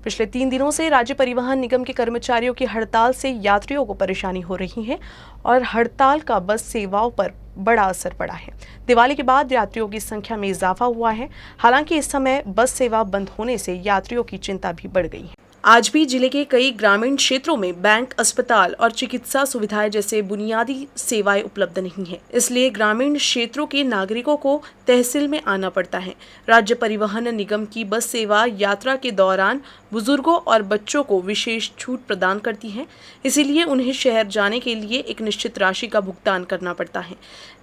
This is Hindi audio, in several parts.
पिछले 3 दिनों से राज्य परिवहन निगम के कर्मचारियों की हड़ताल से यात्रियों को परेशानी हो रही है और हड़ताल का बस सेवाओं पर बड़ा असर पड़ा है। दिवाली के बाद यात्रियों की संख्या में इजाफा हुआ है। हालांकि इस समय बस सेवा बंद होने से यात्रियों की चिंता भी बढ़ गई है। आज भी जिले के कई ग्रामीण क्षेत्रों में बैंक, अस्पताल और चिकित्सा सुविधाएं जैसे बुनियादी सेवाएं उपलब्ध नहीं है। इसलिए ग्रामीण क्षेत्रों के नागरिकों को तहसील में आना पड़ता है। राज्य परिवहन निगम की बस सेवा यात्रा के दौरान बुजुर्गों और बच्चों को विशेष छूट प्रदान करती है। इसीलिए उन्हें शहर जाने के लिए एक निश्चित राशि का भुगतान करना पड़ता है।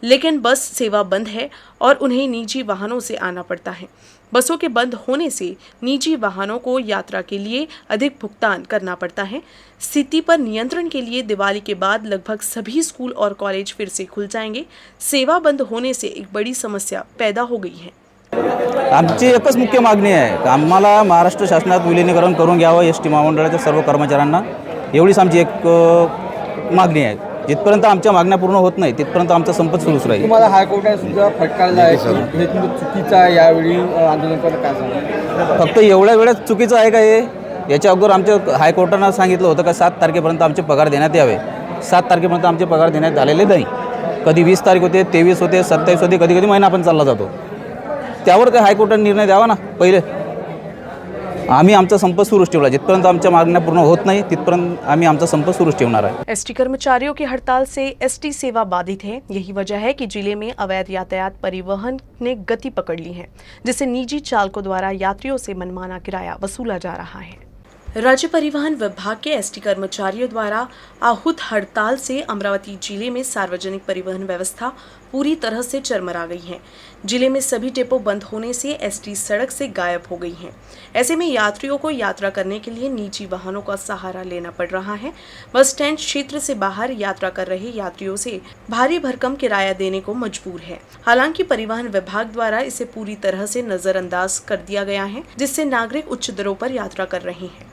लेकिन बस सेवा बंद है और उन्हें निजी वाहनों से आना पड़ता है। बसों के बंद होने से निजी वाहनों को यात्रा के लिए अधिक भुगतान करना पड़ता है। स्थिति पर नियंत्रण के लिए दिवाली के बाद लगभग सभी स्कूल और कॉलेज फिर से खुल जाएंगे। सेवा बंद होने से एक बड़ी समस्या पैदा हो गई है। आमची एकच मुख्य मागणी आहे की आम्हाला महाराष्ट्र शासनात विलीनीकरण करून घ्यावं एस टी महामंडळाच्या सर्व कर्मचाऱ्यांना, एवढीच आमची एक मागणी आहे। जिथपर्यंत आमच्या मागण्या पूर्ण होत नाही तिथपर्यंत आमचा संप सुरूच राहील। तुम्हाला हायकोर्टाने सुद्धा फटकारलं आहे की हे चुकीचं आहे, यावेळी आंदोलन करणं काय सांगा? फक्त एवढ्या वेळेत चुकीचं आहे का हे? याच्या अगोदर आमच्या हायकोर्टानं सांगितलं होतं का 7 तारखेपर्यंत आमचे पगार देण्यात यावे। 7 तारखेपर्यंत आमचे पगार देण्यात आलेले नाही। कधी 20 तारीख होते, 23 होते, 27 होते, कधी कधी महिना पण चालला जातो। त्यावर ते हायकोर्टाने निर्णय द्यावा ना पहिले। आम्ही आमचा संप सुरूच ठेवला। जिथपर्यंत आमच्या मागण्या पूर्ण होत नाही तिथपर्यंत आम्ही आमचा संप सुरूच ठेवणार आहे। एसटी कर्मचारियों की हड़ताल से एसटी सेवा बाधित है। यही वजह है कि जिले में अवैध यातायात परिवहन ने गति पकड़ ली है, जिससे निजी चालकों द्वारा यात्रियों से मनमाना किराया वसूला जा रहा है। राज्य परिवहन विभाग के एसटी कर्मचारियों द्वारा आहूत हड़ताल से अमरावती जिले में सार्वजनिक परिवहन व्यवस्था पूरी तरह से चरमरा गई है। जिले में सभी डिपो बंद होने से एसटी सड़क से गायब हो गई हैं। ऐसे में यात्रियों को यात्रा करने के लिए निजी वाहनों का सहारा लेना पड़ रहा है। बस स्टैंड क्षेत्र से बाहर यात्रा कर रहे यात्रियों से भारी भरकम किराया देने को मजबूर है। हालांकि परिवहन विभाग द्वारा इसे पूरी तरह से नजरअंदाज कर दिया गया है, जिससे नागरिक उच्च दरों पर यात्रा कर रहे हैं।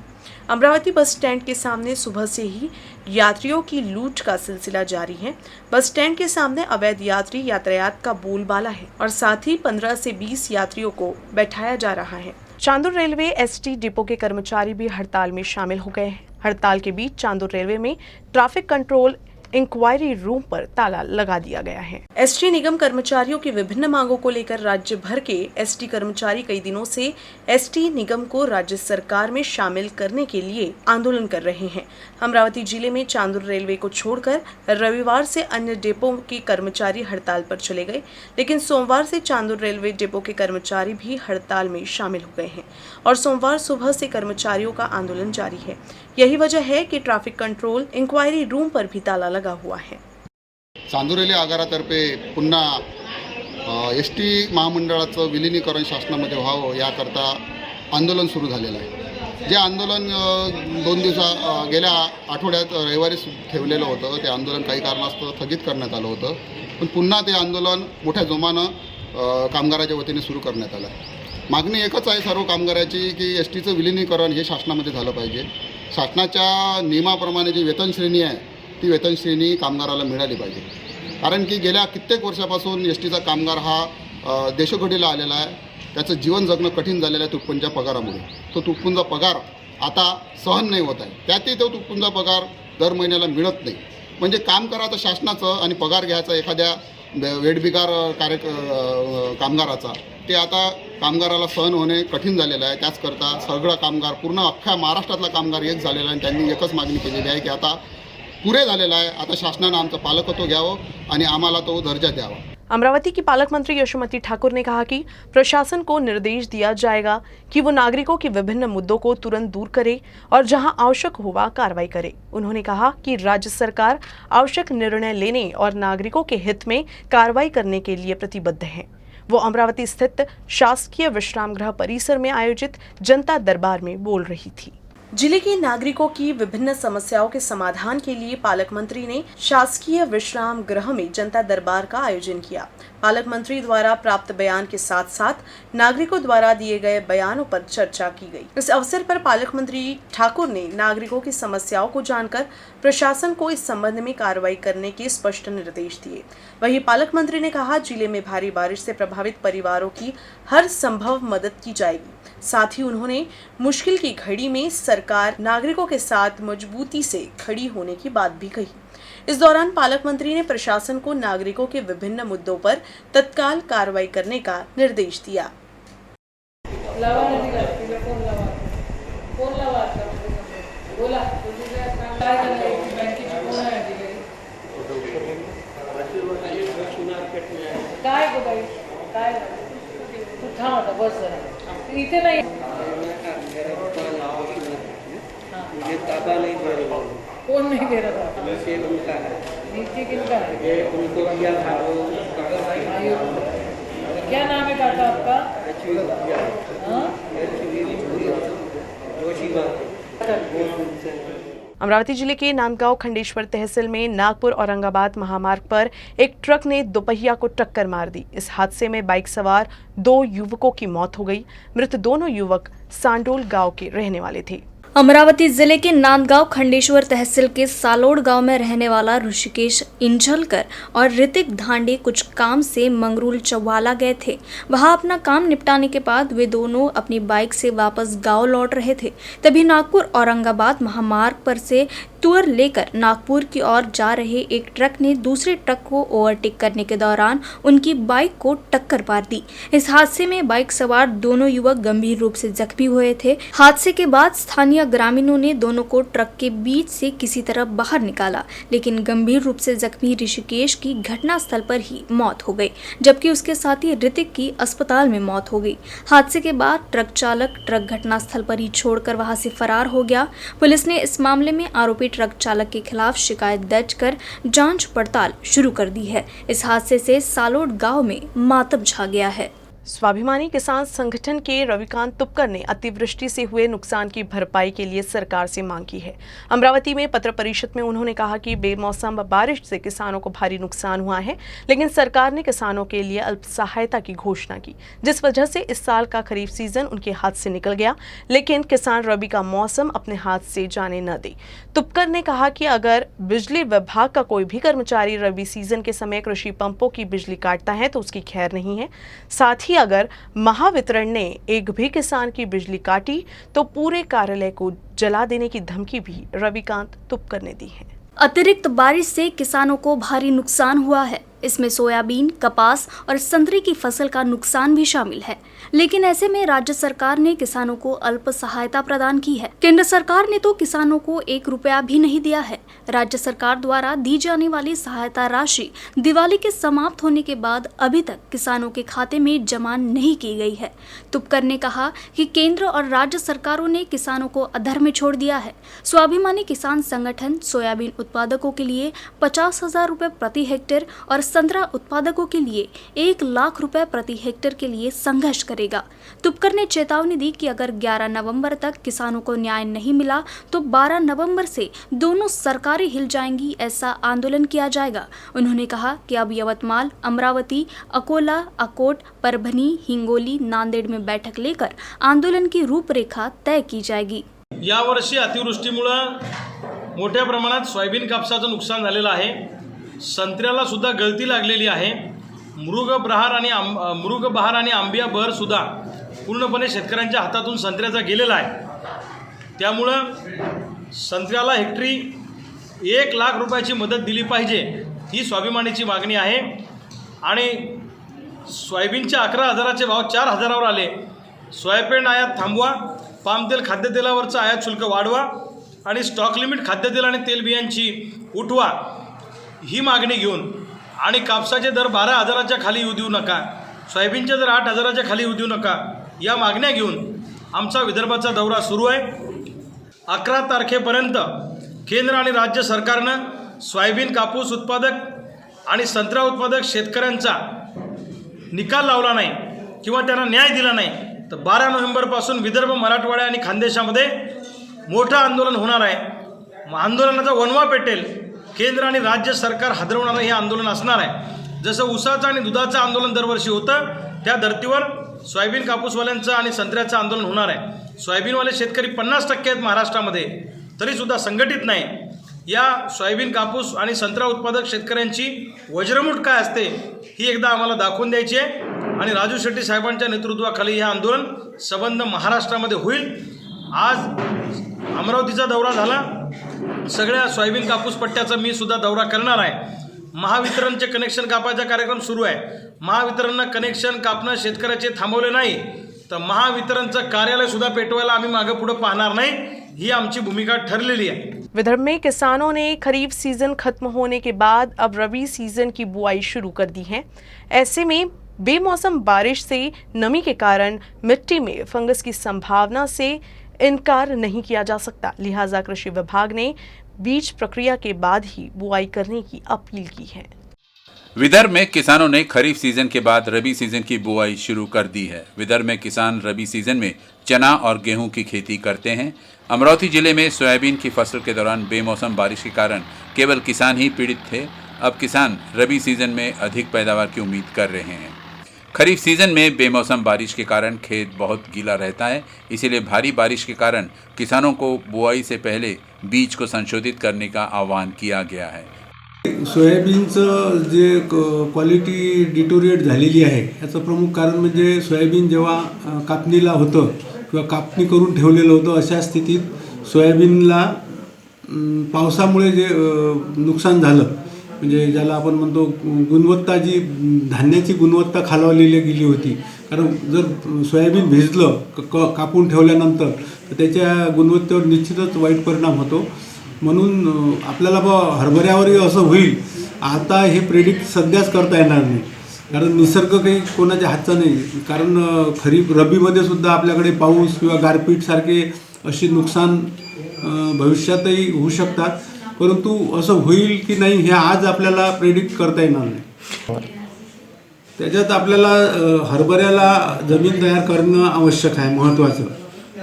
अमरावती बस स्टैंड के सामने सुबह से ही यात्रियों की लूट का सिलसिला जारी है। बस स्टैंड के सामने अवैध यात्री यातायात का बोलबाला है और साथ ही 15 से 20 यात्रियों को बैठाया जा रहा है। चांदुर रेलवे एसटी डिपो के कर्मचारी भी हड़ताल में शामिल हो गए हैं। हड़ताल के बीच चांदुर रेलवे में ट्रैफिक कंट्रोल इंक्वायरी रूम पर ताला लगा दिया गया है। एसटी निगम कर्मचारियों की विभिन्न मांगों को लेकर राज्य भर के एसटी कर्मचारी कई दिनों से एसटी निगम को राज्य सरकार में शामिल करने के लिए आंदोलन कर रहे हैं। अमरावती जिले में चांदुर रेलवे को छोड़कर रविवार से अन्य डिपो के कर्मचारी हड़ताल पर चले गए, लेकिन सोमवार से चांदुर रेलवे डिपो के कर्मचारी भी हड़ताल में शामिल हो गए हैं और सोमवार सुबह से कर्मचारियों का आंदोलन जारी है। यही वजह है कि ट्रैफिक कंट्रोल इंक्वायरी रूम पर भी ताला लगा हुआ है। चांदूर रेल्वे आगारातर्फे पुन्हा एस टी महामंडळाचं विलीनीकरण शासनामध्ये व्हावं याकरता आंदोलन सुरू झालेलं आहे। जे आंदोलन 2 गेल्या आठवड्यात रविवारी ठेवलेलं होतं, ते आंदोलन काही कारणास्तव स्थगित करण्यात आलं होतं, पण पुन्हा ते आंदोलन मोठ्या जोमानं कामगाराच्या वतीने सुरू करण्यात आलं आहे। मागणी एकच आहे सर्व कामगाराची की एस टीचं विलीनीकरण हे शासनामध्ये झालं पाहिजे। शासनाच्या नियमाप्रमाणे जी वेतन श्रेणी आहे ती वेतन श्रेणी कामगाराला मिळाली पाहिजे, कारण की गेल्या कित्येक वर्षापासून एस टीचा कामगार हा देशोघडीला आलेला आहे। त्याचं जीवन जगणं कठीण झालेलं आहे तुटपुंजा पगारामुळे। तो तुटपुंजा पगार आता सहन नाही होत आहे। त्यातही तो तुटपुंजा पगार दर महिन्याला मिळत नाही। म्हणजे काम करायचं शासनाचं आणि पगार घ्यायचा एखाद्या वेठबिगार कामगाराचा, ते आता कामगाराला सहन होणे कठीण झालेलं आहे। त्याचकरता सगळा कामगार पूर्ण अख्ख्या महाराष्ट्रातला कामगार एक झालेला आहे आणि त्यांनी एकच मागणी केलेली आहे की आता पुरे झालेला आहे, आता शासनाने आमचं पालकत्व घ्यावं आणि आम्हाला तो दर्जा द्यावा। अमरावती की पालक मंत्री यशोमती ठाकुर ने कहा कि प्रशासन को निर्देश दिया जाएगा कि वो नागरिकों के विभिन्न मुद्दों को तुरंत दूर करे और जहां आवश्यक होगा कार्रवाई करे। उन्होंने कहा कि राज्य सरकार आवश्यक निर्णय लेने और नागरिकों के हित में कार्रवाई करने के लिए प्रतिबद्ध है। वो अमरावती स्थित शासकीय विश्राम गृह परिसर में आयोजित जनता दरबार में बोल रही थी। जिले के नागरिकों की विभिन्न समस्याओं के समाधान के लिए पालक मंत्री ने शासकीय विश्राम गृह में जनता दरबार का आयोजन किया। पालक मंत्री द्वारा प्राप्त बयान के साथ साथ नागरिकों द्वारा दिए गए बयानों पर चर्चा की गई। इस अवसर पर पालक मंत्री ठाकुर ने नागरिकों की समस्याओं को जानकर प्रशासन को इस संबंध में कार्रवाई करने के स्पष्ट निर्देश दिए। वहीं पालक मंत्री ने कहा, जिले में भारी बारिश से प्रभावित परिवारों की हर संभव मदद की जाएगी। साथ ही उन्होंने मुश्किल की घड़ी में सरकार नागरिकों के साथ मजबूती से खड़ी होने की बात भी कही। इस दौरान पालक मंत्री ने प्रशासन को नागरिकों के विभिन्न मुद्दों पर तत्काल कार्रवाई करने का निर्देश दिया। इथे नाही कौन नहीं दे रहा था? नीचे किनका है? क्या नाम है काका आपका? अमरावती जिले के नांदगांव खंडेश्वर तहसील में नागपुर औरंगाबाद महामार्ग पर एक ट्रक ने दोपहिया को टक्कर मार दी। इस हादसे में बाइक सवार 2 युवकों की मौत हो गई। मृत दोनों युवक सांडोल गांव के रहने वाले थे। अमरावती जिले के नांदगांव खंडेश्वर तहसील के सालोड़ गांव में रहने वाला ऋषिकेश इंझलकर और ऋतिक धांडे कुछ काम से मंगरूल चौवाला गए थे। वहां अपना काम निपटाने के बाद वे दोनों अपनी बाइक से वापस गांव लौट रहे थे। तभी नागपुर औरंगाबाद महामार्ग पर से तुअर लेकर नागपुर की ओर जा रहे एक ट्रक ने दूसरे ट्रक को ओवरटेक करने के दौरान उनकी बाइक को टक्कर मार दी। इस हादसे में बाइक सवार दोनों युवक गंभीर रूप से जख्मी हुए थे। हादसे के बाद स्थानीय ग्रामीणों ने दोनों को ट्रक के बीच से किसी तरह बाहर निकाला, लेकिन गंभीर रूप से जख्मी ऋषिकेश की घटनास्थल पर ही मौत हो गई, जबकि उसके साथी ऋतिक की अस्पताल में मौत हो गई। हादसे के बाद ट्रक चालक ट्रक घटनास्थल पर ही छोड़कर वहां से फरार हो गया। पुलिस ने इस मामले में आरोपी ट्रक चालक के खिलाफ शिकायत दर्ज कर जांच पड़ताल शुरू कर दी है। इस हादसे से सालोड़ गांव में मातम छा गया है। स्वाभिमानी किसान संगठन के रविकांत तुपकर ने अतिवृष्टि से हुए नुकसान की भरपाई के लिए सरकार से मांग की है। अमरावती में पत्र परिषद में उन्होंने कहा कि बेमौसम बारिश से किसानों को भारी नुकसान हुआ है, लेकिन सरकार ने किसानों के लिए अल्प सहायता की घोषणा की, जिस वजह से इस साल का खरीफ सीजन उनके हाथ से निकल गया, लेकिन किसान रबी का मौसम अपने हाथ से जाने न दे। तुपकर ने कहा कि अगर बिजली विभाग का कोई भी कर्मचारी रबी सीजन के समय कृषि पंपों की बिजली काटता है तो उसकी खैर नहीं है। साथ ही अगर महावितरण ने एक भी किसान की बिजली काटी तो पूरे कार्यालय को जला देने की धमकी भी रविकांत तुपकर ने दी है। अतिरिक्त बारिश से किसानों को भारी नुकसान हुआ है। इसमें सोयाबीन, कपास और संतरे की फसल का नुकसान भी शामिल है, लेकिन ऐसे में राज्य सरकार ने किसानों को अल्प सहायता प्रदान की है। केंद्र सरकार ने तो किसानों को 1 रुपया भी नहीं दिया है। राज्य सरकार द्वारा दी जाने वाली सहायता राशि दिवाली के समाप्त होने के बाद अभी तक किसानों के खाते में जमा नहीं की गई है। तुपकर ने कहा कि केंद्र और राज्य सरकारों ने किसानों को अधर में छोड़ दिया है। स्वाभिमानी किसान संगठन सोयाबीन उत्पादकों के लिए 50,000 रुपए प्रति हेक्टेयर और संतरा उत्पादकों के लिए 1 लाख रुपए प्रति हेक्टेयर के लिए संघर्ष करेगा। तुपकर ने चेतावनी दी कि अगर 11 नवंबर तक किसानों को न्याय नहीं मिला तो 12 नवंबर से दोनों सरकारें हिल जाएंगी, ऐसा आंदोलन किया जाएगा। उन्होंने कहा कि अब यवतमाल, अमरावती, अकोला, अकोट, परभणी, हिंगोली, नांदेड़ में बैठक लेकर आंदोलन की रूपरेखा तय की जाएगी। यावर्षी अतिवृष्टीमुळे मोठ्या प्रमाणात सोयाबीन कापसाचं नुकसान झालेलं आहे। संत्र्याला सुद्धा गळती लागलेली आहे। मृगबहार आणि आंबिया बहर सुद्धा पूर्णपणे शेतकऱ्यांच्या हातातून संत्र्याचा गेलेला आहे। त्यामुळं संत्र्याला हेक्टरी 1 लाख रुपयाची मदत दिली पाहिजे, ही स्वाभिमानीची मागणी आहे। आणि सोयाबीनचे 11,000चे भाव 4,000वर आले। सोयाबीन आयात थांबवा, पामतेल खाद्यतेलावरचं आयात शुल्क वाढवा आणि स्टॉक लिमिट खाद्यतेल आणि तेलबियांची उठवा, ही मागणी घेऊन आणि कापसाचे दर 12,000च्या खाली येऊ देऊ नका, सोयाबीनचे दर 8,000च्या खाली येऊ देऊ नका, या मागण्या घेऊन आमचा विदर्भाचा दौरा सुरू आहे। 11 तारखेपर्यंत केंद्र आणि राज्य सरकारनं सोयाबीन कापूस उत्पादक आणि संत्रा उत्पादक शेतकऱ्यांचा निकाल लावला नाही किंवा त्यांना न्याय दिला नाही तर 12 नोव्हेंबरपासून विदर्भ, मराठवाडा आणि खानदेशामध्ये मोठं आंदोलन होणार आहे। आंदोलनाचा वणवा पेटेल। केंद्र आणि राज्य सरकार हादरवणारं हे आंदोलन असणार आहे। जसं ऊसाचं आणि दुधाचं आंदोलन दरवर्षी होतं त्या धर्तीवर सोयाबीन कापूसवाल्यांचं आणि संत्र्याचं आंदोलन होणार आहे. सोयाबीनवाले शेतकरी 50% आहेत महाराष्ट्रामध्ये, तरीसुद्धा संघटित नाही. या सोयाबीन कापूस आणि संत्रा उत्पादक शेतकऱ्यांची वज्रमूठ काय असते ही एकदा आम्हाला दाखवून द्यायची आहे आणि राजू शेट्टी साहेबांच्या नेतृत्वाखाली हे आंदोलन सबंध महाराष्ट्रामध्ये होईल. आज अमरावतीचा दौरा झाला, सगळ्या सोयाबीन कापूस पट्ट्याचा मी सुद्धा दौरा करणार आहे. महावितरणचे कनेक्शन कापायचा कार्यक्रम सुरू आहे. महावितरणनं कनेक्शन कापणं शेतकऱ्याचे थांबवले नाही तर महावितरणचं कार्यालय सुद्धा पेटवायला आम्ही मागे पुढे पाहणार नाही, ही आमची भूमिका ठरलेली आहे. विदर्भ में किसानों ने खरीफ सीजन खत्म होने के बाद अब रबी सीजन की बुआई शुरू कर दी है. ऐसे में बेमौसम बारिश से नमी के कारण मिट्टी में फंगस की संभावना से इनकार नहीं किया जा सकता. लिहाजा कृषि विभाग ने बीज प्रक्रिया के बाद ही बुआई करने की अपील की है. विदर्भ में किसानों ने खरीफ सीजन के बाद रबी सीजन की बुआई शुरू कर दी है. विदर्भ में किसान रबी सीजन में चना और गेहूं की खेती करते हैं. अमरावती जिले में सोयाबीन की फसल के दौरान बेमौसम बारिश के कारण केवल किसान ही पीड़ित थे. अब किसान रबी सीजन में अधिक पैदावार की उम्मीद कर रहे हैं. खरीफ सीजन में बेमौसम बारिश के कारण खेत बहुत गीला रहता है, इसीलिए भारी बारिश के कारण किसानों को बुआई से पहले बीज को संशोधित करने का आह्वान किया गया है. सोयाबीनचं जे क्वालिटी डिटोरिएट झालेली आहे याचं प्रमुख कारण म्हणजे सोयाबीन जेव्हा कापणीला होतं किंवा कापणी करून ठेवलेलं होतं अशा स्थितीत सोयाबीनला पावसामुळे जे नुकसान झालं, म्हणजे ज्याला आपण म्हणतो गुणवत्ता, जी धान्याची गुणवत्ता खालावलेली गेली होती. कारण जर सोयाबीन भिजलं कापून ठेवल्यानंतर तर त्याच्या गुणवत्तेवर निश्चितच वाईट परिणाम होतो. म्हणून आपल्याला हरभऱ्यावरही असं होईल आता हे प्रेडिक्ट सध्याच करता येणार नाही, कारण निसर्ग काही कोणाच्या हातचा नाही. कारण खरीप रब्बीमध्ये सुद्धा आपल्याकडे पाऊस किंवा गारपीटसारखे असे नुकसान भविष्यातही होऊ शकतात, परंतु असं होईल की नाही हे आज आपल्याला प्रेडिक्ट करता येणार नाही. त्याच्यात आपल्याला हरभऱ्याला जमीन तयार करणं आवश्यक आहे, महत्त्वाचं.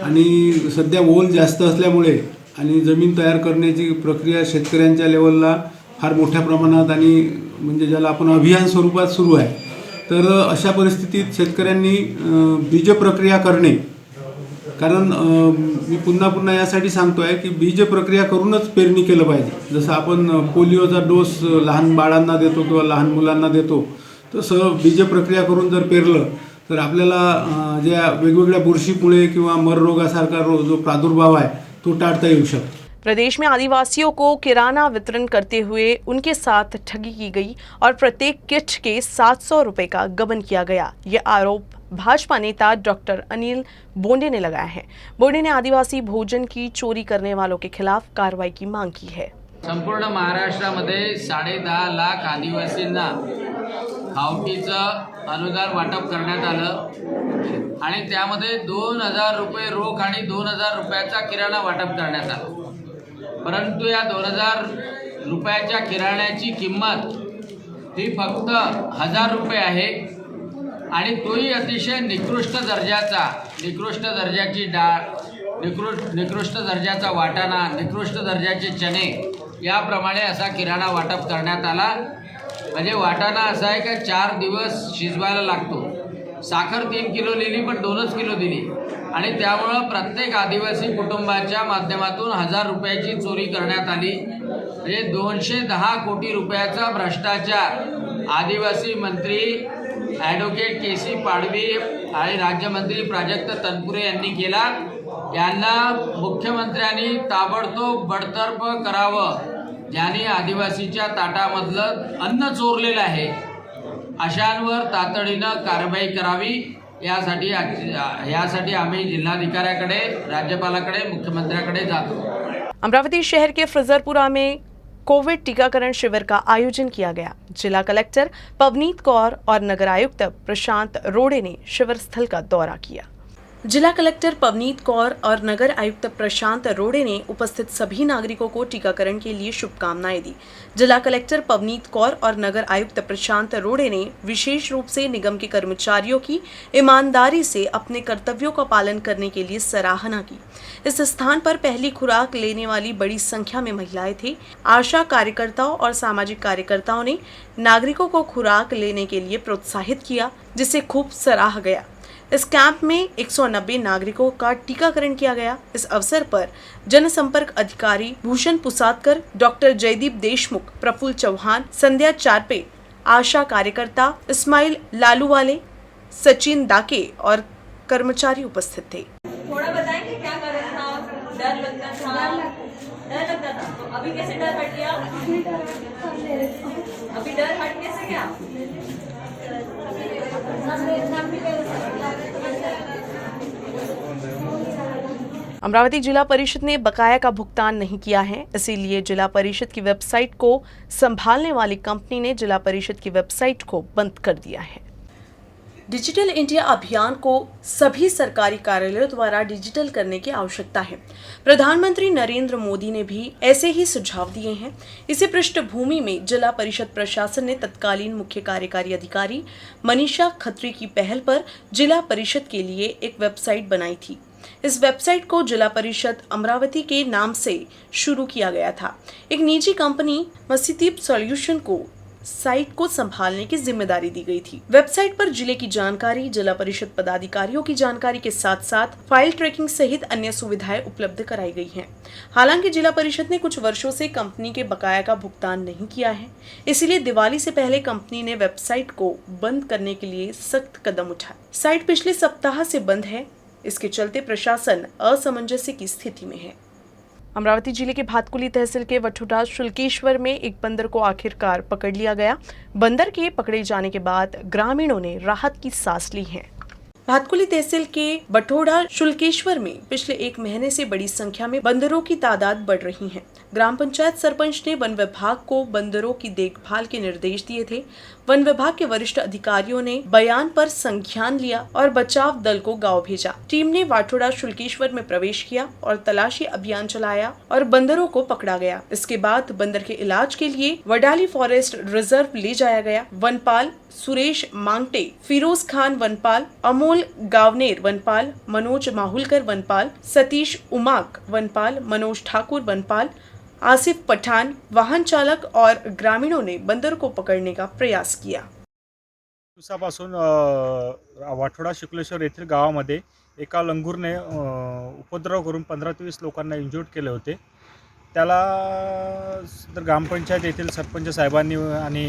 आणि सध्या ओल जास्त असल्यामुळे आणि जमीन तयार करण्याची प्रक्रिया शेतकऱ्यांच्या लेवलला फार मोठ्या प्रमाणात आणि म्हणजे ज्याला आपण अभियान स्वरूपात सुरू आहे. तर अशा परिस्थितीत शेतकऱ्यांनी बीज प्रक्रिया करणे, कारण मी पुन्हा यासाठी सांगतो आहे की बीज प्रक्रिया करूनच पेरणी केलं पाहिजे. जसं आपण पोलिओचा डोस लहान बाळांना देतो किंवा लहान मुलांना देतो, तसं बीज प्रक्रिया करून जर पेरलं तर आपल्याला ज्या वेगवेगळ्या बुरशीमुळे किंवा मर रोगासारखा जो प्रादुर्भाव आहे तो टाळता येऊ शकतो. प्रदेश में आदिवासियों को किराना वितरण करते हुए उनके साथ ठगी की गई और प्रत्येक किट के 700 रुपए का गबन किया गया. ये आरोप भाजपा नेता डॉक्टर अनिल बोंडे ने लगाया है. बोंडे ने आदिवासी भोजन की चोरी करने वालों के खिलाफ कार्रवाई की मांग की है. संपूर्ण महाराष्ट्रामध्ये 10.5 लाख आदिवासींना खावटीचं अनुदान वाटप करण्यात आलं आणि त्यामध्ये 2000 रुपये रोख आणि 2000 रुपयाचा किराणा वाटप करण्यात आला. परंतु या 2000 रुपयाच्या किराण्याची किंमत ही फक्त 1000 रुपये आहे आणि तोही अतिशय निकृष्ट दर्जाची डाळ, निकृष्ट दर्जाचा वाटाणा, निकृष्ट दर्जाचे चणे याप्रमाणे असा किराणा वाटप करण्यात आला. म्हणजे वाटाणा असा आहे का 4 दिवस शिजवायला लागतो. साखर 3 किलो लिहिली पण 2च किलो दिली आणि त्यामुळं प्रत्येक आदिवासी कुटुंबाच्या माध्यमातून 1000 रुपयाची चोरी करण्यात आली. म्हणजे 210 कोटी रुपयाचा भ्रष्टाचार आदिवासी मंत्री ॲडव्होकेट के.सी. पाडवी आणि राज्यमंत्री प्राजक्त तनपुरे यांनी केला. यांना मुख्यमंत्र्यांनी ताबडतोब बडतर्फ करावं. ज्यांनी आदिवासीच्या ताटामधलं अन्न चोरलेलं आहे अशांवर तातडीनं कारवाई करावी. यासाठी आम्ही जिल्हाधिकाऱ्याकडे, राज्यपालाकडे, मुख्यमंत्र्याकडे जातो. अमरावती शहर के फ्रजरपुरा में कोविड टीकाकरण शिविर का आयोजन किया गया. जिला कलेक्टर पवनीत कौर और नगर आयुक्त प्रशांत रोड़े ने शिविर स्थल का दौरा किया. जिला कलेक्टर पवनीत कौर और नगर आयुक्त प्रशांत अरोड़े ने उपस्थित सभी नागरिकों को टीकाकरण के लिए शुभकामनाएं दी। जिला कलेक्टर पवनीत कौर और नगर आयुक्त प्रशांत अरोड़े ने विशेष रूप से निगम के कर्मचारियों की ईमानदारी से अपने कर्तव्यों का पालन करने के लिए सराहना की। इस स्थान पर पहली खुराक लेने वाली बड़ी संख्या में महिलाएं थी। आशा कार्यकर्ताओं और सामाजिक कार्यकर्ताओं ने नागरिकों को खुराक लेने के लिए प्रोत्साहित किया, जिसे खूब सराहा गया। इस कैंप में 190 नागरिकों का टीकाकरण किया गया। इस अवसर पर जनसंपर्क अधिकारी भूषण पुसादकर, डॉक्टर जयदीप देशमुख, प्रफुल्ल चौहान, संध्या चारपे, आशा कार्यकर्ता इस्माइल लालूवाले, सचिन दाके और कर्मचारी उपस्थित थे। थोड़ा बताएंगे क्या कर रहे थे आप? डर लगता था? डर लगता था। तो अभी कैसे डर हट गया? अभी डर हट कैसे गया? अमरावती जिला परिषद ने बकाया का भुगतान नहीं किया है, इसीलिए जिला परिषद की वेबसाइट को संभालने वाली कंपनी ने जिला परिषद की वेबसाइट को बंद कर दिया है। डिजिटल इंडिया अभियान को सभी सरकारी कार्यालयों द्वारा डिजिटल करने की आवश्यकता है। प्रधानमंत्री नरेंद्र मोदी ने भी ऐसे ही सुझाव दिए हैं। इसी पृष्ठभूमि में जिला परिषद प्रशासन ने तत्कालीन मुख्य कार्यकारी अधिकारी मनीषा खत्री की पहल पर जिला परिषद के लिए एक वेबसाइट बनाई थी। इस वेबसाइट को जिला परिषद अमरावती के नाम से शुरू किया गया था। एक निजी कंपनी मसीदीप सॉल्यूशन को साइट को संभालने की जिम्मेदारी दी गई थी। वेबसाइट पर जिले की जानकारी, जिला परिषद पदाधिकारियों की जानकारी के साथ साथ फाइल ट्रैकिंग सहित अन्य सुविधाएं उपलब्ध कराई गई हैं। हालांकि जिला परिषद ने कुछ वर्षों से कंपनी के बकाया का भुगतान नहीं किया है, इसलिए दिवाली से पहले कंपनी ने वेबसाइट को बंद करने के लिए सख्त कदम उठाए। साइट पिछले सप्ताह से बंद है, इसके चलते प्रशासन असमंजस्य की स्थिति में है। अमरावती जिले के भातकुली तहसील के वठोडा शुल्केश्वर में एक बंदर को आखिरकार पकड़ लिया गया। बंदर के पकड़े जाने के बाद ग्रामीणों ने राहत की सांस ली है। भातकुली तहसील के बठोडा शुल्केश्वर में पिछले एक महीने से बड़ी संख्या में बंदरों की तादाद बढ़ रही है। ग्राम पंचायत सरपंच ने वन विभाग को बंदरों की देखभाल के निर्देश दिए थे। वन विभाग के वरिष्ठ अधिकारियों ने बयान पर संज्ञान लिया और बचाव दल को गांव भेजा। टीम ने वाठोडा शुल्केश्वर में प्रवेश किया और तलाशी अभियान चलाया और बंदरों को पकड़ा गया। इसके बाद बंदर के इलाज के लिए वडाली फॉरेस्ट रिजर्व ले जाया गया। वनपाल सुरेश मांगटे, फिरोज खान वनपाल, अमोल गावनेर वनपाल, मनोज माहुलकर वनपाल, सतीश उमाक वनपाल, मनोज ठाकुर वनपाल, आसिफ पठान वाहन चालक और ग्रामीणों ने बंदर को पकड़ने का प्रयास किया। दिवसापासून वाठोडा शुक्लेश्वर येथील गावामध्ये एका लंगूरने उपद्रव करून 15 ते 20 लोकांना इंज्युर्ड केले होते। त्याला तर ग्रामपंचायत येथील सरपंच साहेबांनी आणि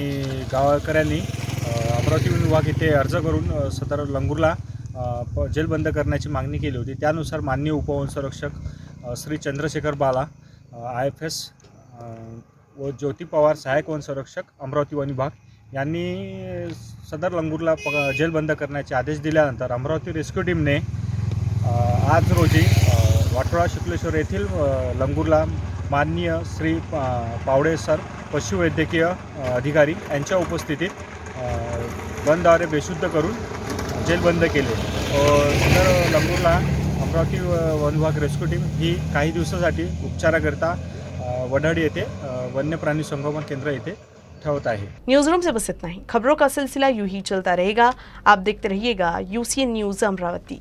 गावकऱ्यांनी अमरावती विभाग येथे अर्ज करून सदर लंगूरला जेलबंद करण्याची मागणी केली होती। त्यानुसार माननीय उपवन संरक्षक श्री चंद्रशेखर बाला IFS व ज्योती पवार सहायक वन संरक्षक अमरावती वन विभाग यांनी सदर लंगूरला जेलबंद करण्याचे आदेश दिल्यानंतर अमरावती रेस्क्यू टीमने आज रोजी वाठोडा शुक्लेश्वर येथील लंगूरला माननीय श्री पावडे सर पशुवैद्यकीय अधिकारी यांच्या उपस्थितीत बंदद्वारे बेशुद्ध करून जेलबंद केले। सदर लंगूरला अमरावती वन विभाग रेस्क्यू टीम ही काही दिवसासाठी उपचाराकरिता वडाडी येथे वन्य प्राणी संगोपन केंद्र येथे ठेवत आहे। न्यूज रूम से बस इतना ही। खबरों का सिलसिला यूं ही चलता रहेगा। आप देखते रहिएगा UCN न्यूज अमरावती।